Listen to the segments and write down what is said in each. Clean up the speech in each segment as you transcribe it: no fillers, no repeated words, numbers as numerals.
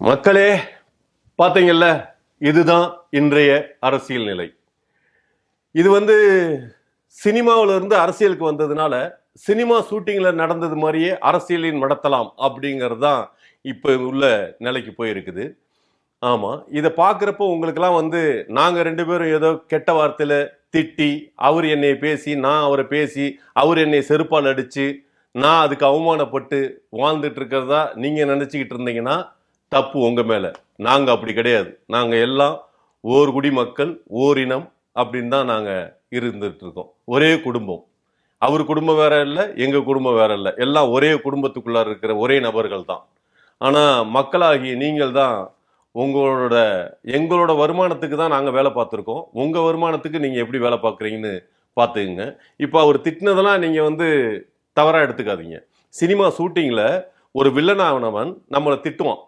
மக்களே, பார்த்தீங்கல்ல, இதுதான் இன்றைய அரசியல் நிலை. இது சினிமாவில இருந்து அரசியலுக்கு வந்ததுனால சினிமா ஷூட்டிங்ல நடந்தது மாதிரியே அரசியலின் நடத்தலாம் அப்படிங்கிறது தான் இப்போ உள்ள நிலைக்கு போயிருக்குது. ஆமா, இதை பார்க்குறப்போ உங்களுக்கெல்லாம் நாங்கள் ரெண்டு பேரும் ஏதோ கெட்ட வார்த்தையில் திட்டி, அவர் என்னை பேசி, நான் அவரை பேசி, அவர் என்னை செருப்பால் அடித்து, நான் அதுக்கு அவமானப்பட்டு வாழ்ந்துட்டு இருக்கிறதா நீங்கள் நினச்சிக்கிட்டு இருந்தீங்கன்னா தப்பு உங்கள் மேலே. நாங்கள் அப்படி கிடையாது. நாங்கள் எல்லாம் ஓர் குடிமக்கள், ஓரினம் அப்படின்னு தான் நாங்கள் இருந்துட்டு இருக்கோம். ஒரே குடும்பம். அவர் குடும்பம் வேற இல்லை, எங்கள் குடும்பம் வேற இல்லை. எல்லாம் ஒரே குடும்பத்துக்குள்ளார இருக்கிற ஒரே நபர்கள் தான். ஆனால் மக்களாகிய நீங்கள் தான் எங்களோட வருமானத்துக்கு தான் நாங்கள் வேலை பார்த்துருக்கோம். உங்கள் வருமானத்துக்கு நீங்கள் எப்படி வேலை பார்க்குறீங்கன்னு பார்த்துக்குங்க. இப்போ அவர் திட்டினதெல்லாம் நீங்கள் தவறாக எடுத்துக்காதீங்க. சினிமா ஷூட்டிங்கில் ஒரு வில்லனானவன் நம்மளை திட்டுவான்.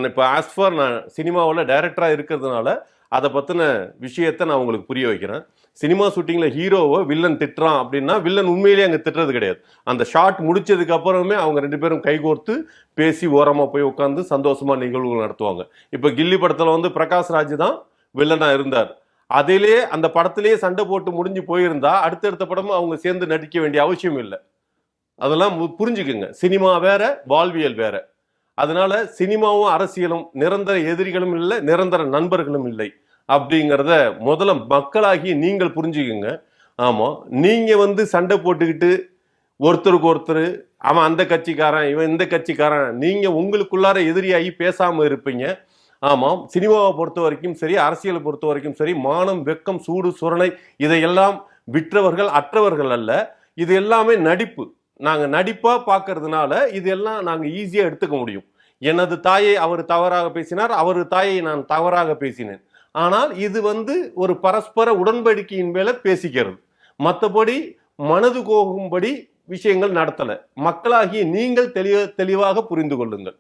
இப்போ ஆஸ்ஃபார் நான் சினிமாவில் டைரக்டராக இருக்கிறதுனால அதை பற்றின விஷயத்தை நான் உங்களுக்கு புரிய வைக்கிறேன். சினிமா ஷூட்டிங்கில் ஹீரோவை வில்லன் திட்டுறான் அப்படின்னா வில்லன் உண்மையிலேயே அங்கே திட்டுறது கிடையாது. அந்த ஷாட் முடிச்சதுக்கு அப்புறமே அவங்க ரெண்டு பேரும் கைகோர்த்து பேசி ஓரமாக போய் உட்காந்து சந்தோஷமாக நிகழ்வுகள் நடத்துவாங்க. இப்போ கில்லி படத்தில் பிரகாஷ் ராஜ் தான் வில்லனாக இருந்தார். அதிலே அந்த படத்திலேயே சண்டை போட்டு முடிஞ்சு போயிருந்தா அடுத்தடுத்த படமும் அவங்க சேர்ந்து நடிக்க வேண்டிய அவசியம் இல்லை. அதெல்லாம் புரிஞ்சுக்குங்க. சினிமா வேற, வாழ்வியல் வேற. அதனால சினிமாவும் அரசியலும் நிரந்தர எதிரிகளும் இல்லை, நிரந்தர நண்பர்களும் இல்லை அப்படிங்கிறத முதல்ல மக்களாகி நீங்கள் புரிஞ்சுக்குங்க. ஆமா, நீங்க சண்டை போட்டுக்கிட்டு ஒருத்தருக்கு ஒருத்தர் அவன் அந்த கட்சிக்காரன் இவன் இந்த கட்சிக்காரன் நீங்க உங்களுக்குள்ளார எதிரியாகி பேசாம இருப்பீங்க. ஆமாம், சினிமாவை பொறுத்த வரைக்கும் சரி, அரசியலை பொறுத்த வரைக்கும் சரி, மானம், வெக்கம், சூடு, சுரணை இதையெல்லாம் விற்றவர்கள் அற்றவர்கள் அல்ல. இது எல்லாமே நடிப்பு. நாங்கள் நடிப்பாக பார்க்கறதுனால இதெல்லாம் நாங்கள் ஈஸியாக எடுத்துக்க முடியும். எனது தாயை அவர் தவறாக பேசினார், அவர் தாயை நான் தவறாக பேசினேன். ஆனால் இது ஒரு பரஸ்பர உடன்படிக்கையின் மேலே பேசிக்கிறது. மற்றபடி மனது கோகும்படி விஷயங்கள் நடத்தலை. மக்களாகிய நீங்கள் தெளிவாக புரிந்து கொள்ளுங்கள்.